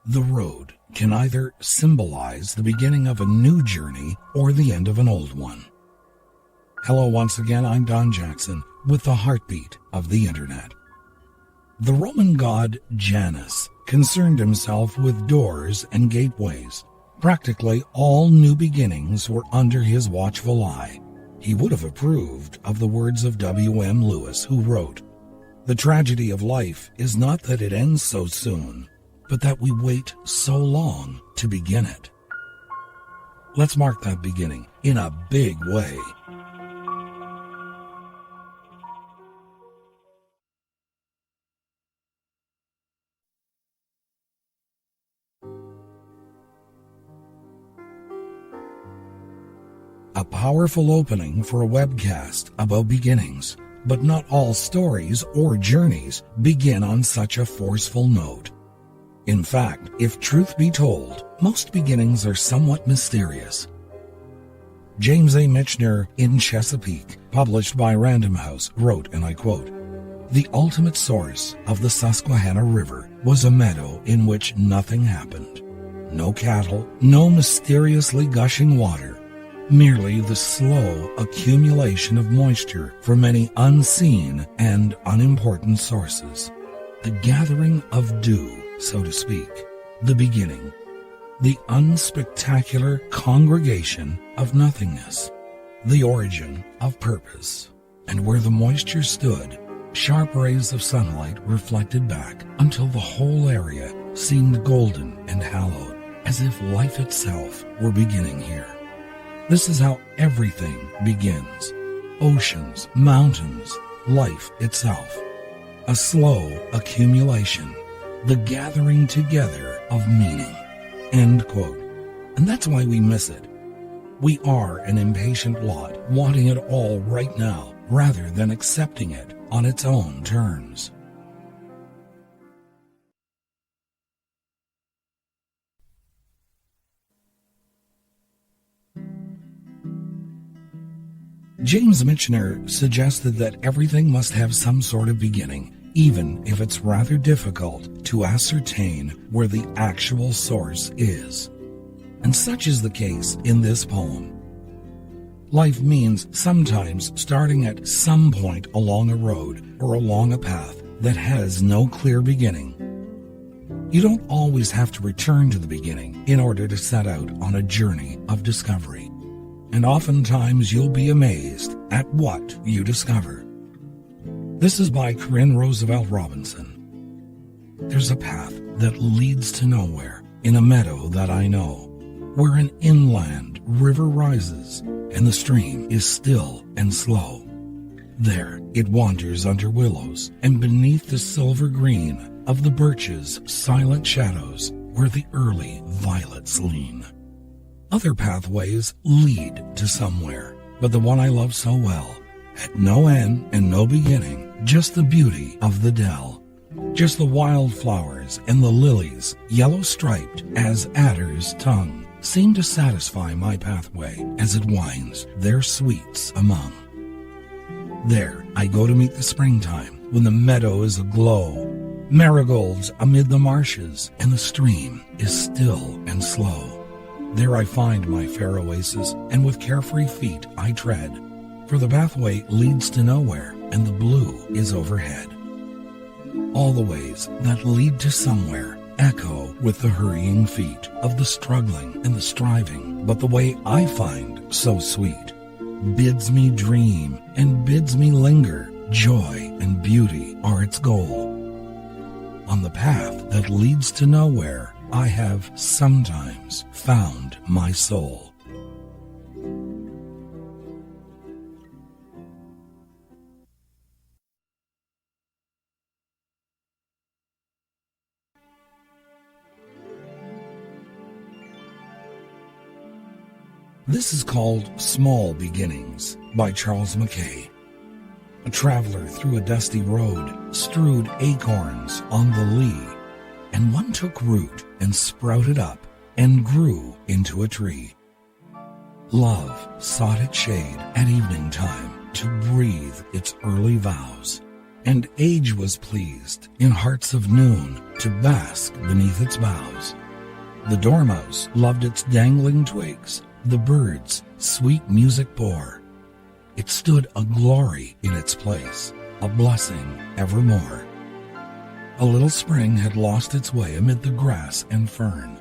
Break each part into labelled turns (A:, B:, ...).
A: The road can either symbolize the beginning of a new journey or the end of an old one. Hello once again, I'm Don Jackson with the heartbeat of the internet. The Roman god Janus concerned himself with doors and gateways. Practically all new beginnings were under his watchful eye. He would have approved of the words of W.M. Lewis, who wrote, "The tragedy of life is not that it ends so soon, but that we wait so long to begin it." Let's mark that beginning in a big way. A powerful opening for a webcast about beginnings, but not all stories or journeys begin on such a forceful note. In fact, if truth be told, most beginnings are somewhat mysterious. James A. Michener in Chesapeake, published by Random House, wrote, and I quote, "The ultimate source of the Susquehanna River was a meadow in which nothing happened. No cattle, no mysteriously gushing water, merely the slow accumulation of moisture from many unseen and unimportant sources. The gathering of dew, so to speak, the beginning, the unspectacular congregation of nothingness, the origin of purpose. And where the moisture stood, sharp rays of sunlight reflected back until the whole area seemed golden and hallowed, as if life itself were beginning here. This is how everything begins. Oceans, mountains, life itself. A slow accumulation, the gathering together of meaning." End quote. And that's why we miss it. We are an impatient lot, wanting it all right now, rather than accepting it on its own terms. James Michener suggested that everything must have some sort of beginning, even if it's rather difficult to ascertain where the actual source is. And such is the case in this poem. Life means sometimes starting at some point along a road or along a path that has no clear beginning. You don't always have to return to the beginning in order to set out on a journey of discovery. And oftentimes you'll be amazed at what you discover. This is by Corinne Roosevelt Robinson. "There's a path that leads to nowhere in a meadow that I know, where an inland river rises and the stream is still and slow. There it wanders under willows and beneath the silver green of the birches' silent shadows where the early violets lean. Other pathways lead to somewhere, but the one I love so well had no end and no beginning, just the beauty of the dell, just the wildflowers and the lilies, yellow striped as adder's tongue, seem to satisfy my pathway as it winds their sweets among. There I go to meet the springtime when the meadow is aglow, marigolds amid the marshes, and the stream is still and slow. There I find my fair oasis, and with carefree feet I tread, for the pathway leads to nowhere, and the blue is overhead. All the ways that lead to somewhere echo with the hurrying feet of the struggling and the striving, but the way I find so sweet bids me dream and bids me linger. Joy and beauty are its goal. On the path that leads to nowhere, I have sometimes found my soul." This is called Small Beginnings by Charles Mackay. A traveler through a dusty road strewed acorns on the lea, and one took root and sprouted up and grew into a tree. Love sought its shade at evening time to breathe its early vows, and age was pleased in hearts of noon to bask beneath its boughs. The dormouse loved its dangling twigs, the birds sweet music bore. It stood a glory in its place, a blessing evermore. A little spring had lost its way amid the grass and fern.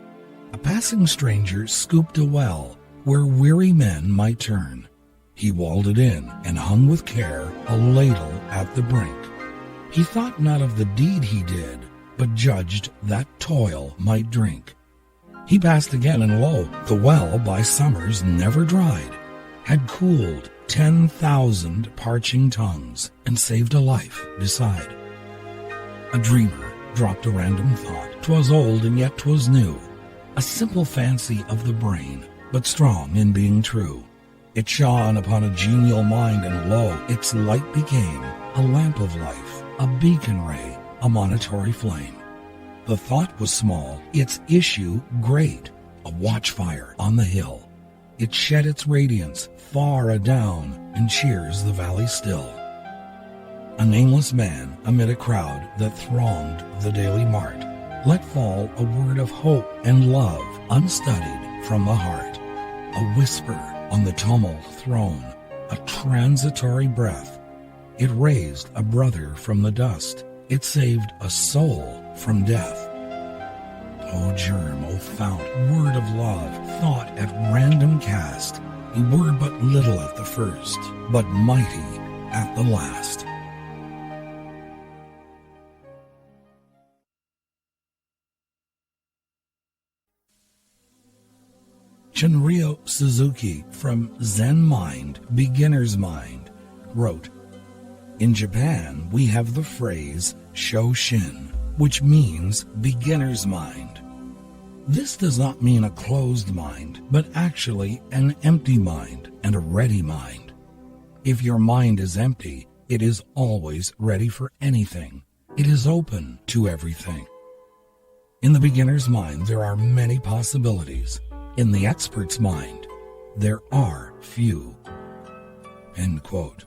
A: A passing stranger scooped a well where weary men might turn. He walled it in and hung with care a ladle at the brink. He thought not of the deed he did, but judged that toil might drink. He passed again, and lo, the well by summers never dried, had cooled 10,000 parching tongues and saved a life beside. A dreamer dropped a random thought. 'Twas old and yet 'twas new, a simple fancy of the brain, but strong in being true. It shone upon a genial mind, and lo, its light became a lamp of life, a beacon ray, a monitory flame. The thought was small, its issue great, a watchfire on the hill. It shed its radiance far adown and cheers the valley still. A nameless man amid a crowd that thronged the daily mart let fall a word of hope and love unstudied from the heart. A whisper on the tumult thrown, a transitory breath. It raised a brother from the dust. It saved a soul from death. O germ, O fount, word of love, thought at random cast, a word but little at the first, but mighty at the last. Shunryo Suzuki from Zen Mind, Beginner's Mind, wrote, "In Japan, we have the phrase Shoshin, which means beginner's mind. This does not mean a closed mind, but actually an empty mind and a ready mind. If your mind is empty, it is always ready for anything. It is open to everything. In the beginner's mind, there are many possibilities. In the expert's mind, there are few." End quote.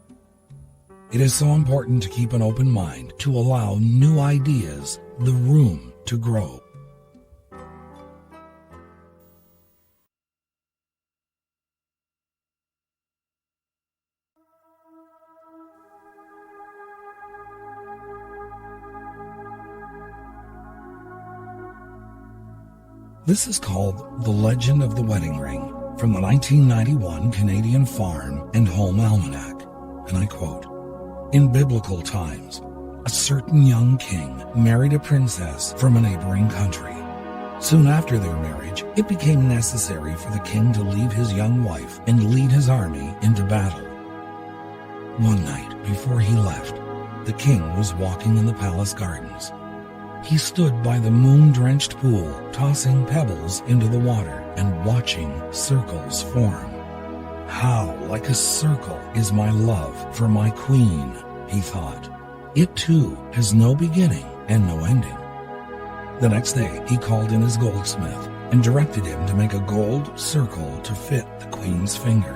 A: It is so important to keep an open mind, to allow new ideas the room to grow. This is called The Legend of the Wedding Ring from the 1991 Canadian Farm and Home Almanac, and I quote, "In biblical times, a certain young king married a princess from a neighboring country. Soon after their marriage, it became necessary for the king to leave his young wife and lead his army into battle. One night before he left, the king was walking in the palace gardens. He stood by the moon-drenched pool, tossing pebbles into the water and watching circles form. How like a circle is my love for my queen, he thought. It too has no beginning and no ending. The next day he called in his goldsmith and directed him to make a gold circle to fit the queen's finger.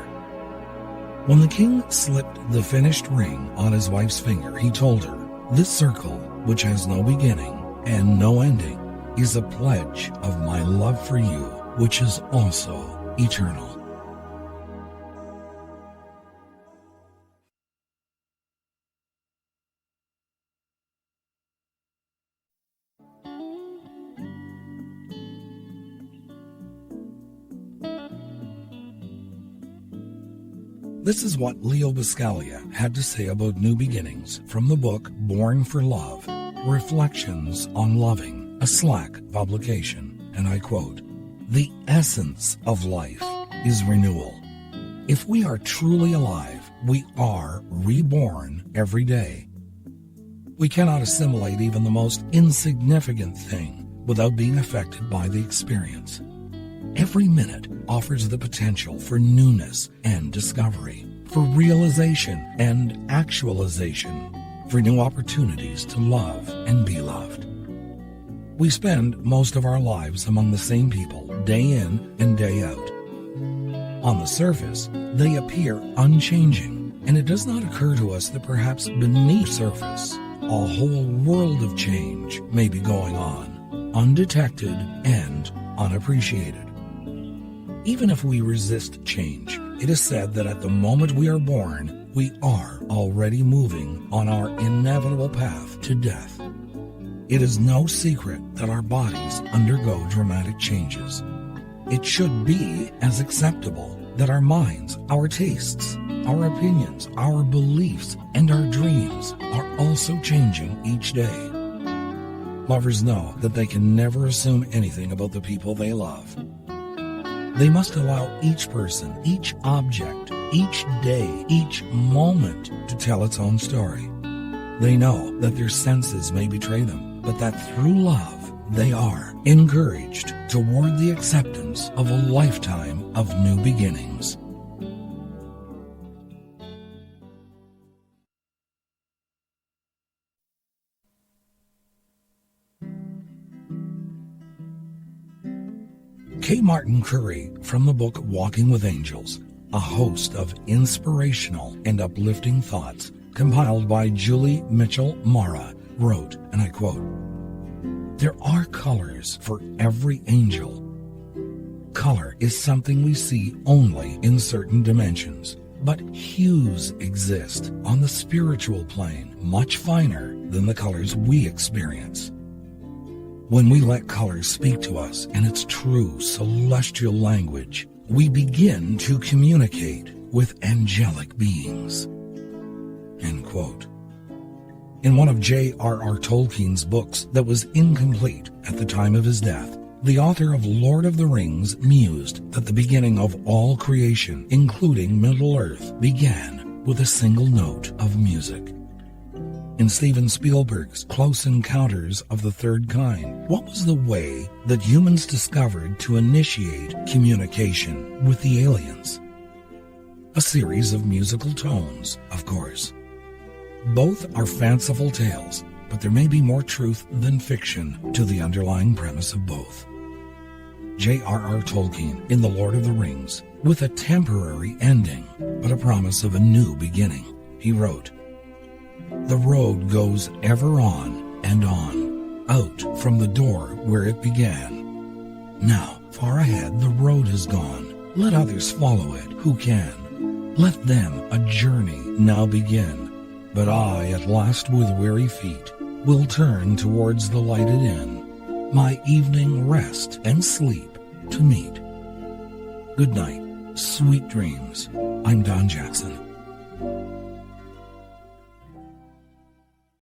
A: When the king slipped the finished ring on his wife's finger, he told her, 'This circle, which has no beginning and no ending, is a pledge of my love for you, which is also eternal.'" This is what Leo Buscaglia had to say about new beginnings from the book Born for Love, Reflections on Loving, a Slack publication, and I quote, "The essence of life is renewal. If we are truly alive, we are reborn every day. We cannot assimilate even the most insignificant thing without being affected by the experience. Every minute offers the potential for newness and discovery, for realization and actualization, for new opportunities to love and be loved. We spend most of our lives among the same people, day in and day out. On the surface, they appear unchanging, and it does not occur to us that perhaps beneath the surface a whole world of change may be going on, undetected and unappreciated. Even if we resist change, it is said that at the moment we are born, we are already moving on our inevitable path to death. It is no secret that our bodies undergo dramatic changes. It should be as acceptable that our minds, our tastes, our opinions, our beliefs, and our dreams are also changing each day. Lovers know that they can never assume anything about the people they love. They must allow each person, each object, each day, each moment to tell its own story. They know that their senses may betray them, but that through love, they are encouraged toward the acceptance of a lifetime of new beginnings. K. Martin Curry, from the book Walking with Angels, a host of inspirational and uplifting thoughts compiled by Julie Mitchell Mara, wrote, and I quote, "There are colors for every angel. Color is something we see only in certain dimensions, but hues exist on the spiritual plane much finer than the colors we experience. When we let color speak to us in its true celestial language, we begin to communicate with angelic beings." End quote. In one of J.R.R. Tolkien's books that was incomplete at the time of his death, the author of Lord of the Rings mused that the beginning of all creation, including Middle-earth, began with a single note of music. In Steven Spielberg's Close Encounters of the Third Kind, what was the way that humans discovered to initiate communication with the aliens? A series of musical tones, of course. Both are fanciful tales, but there may be more truth than fiction to the underlying premise of both. J.R.R. Tolkien in The Lord of the Rings, with a temporary ending, but a promise of a new beginning, he wrote, "The road goes ever on and on, out from the door where it began. Now, far ahead the road has gone. Let others follow it who can. Let them a journey now begin. But I, at last with weary feet, will turn towards the lighted inn, my evening rest and sleep to meet. Good night, sweet dreams. I'm Don Jackson."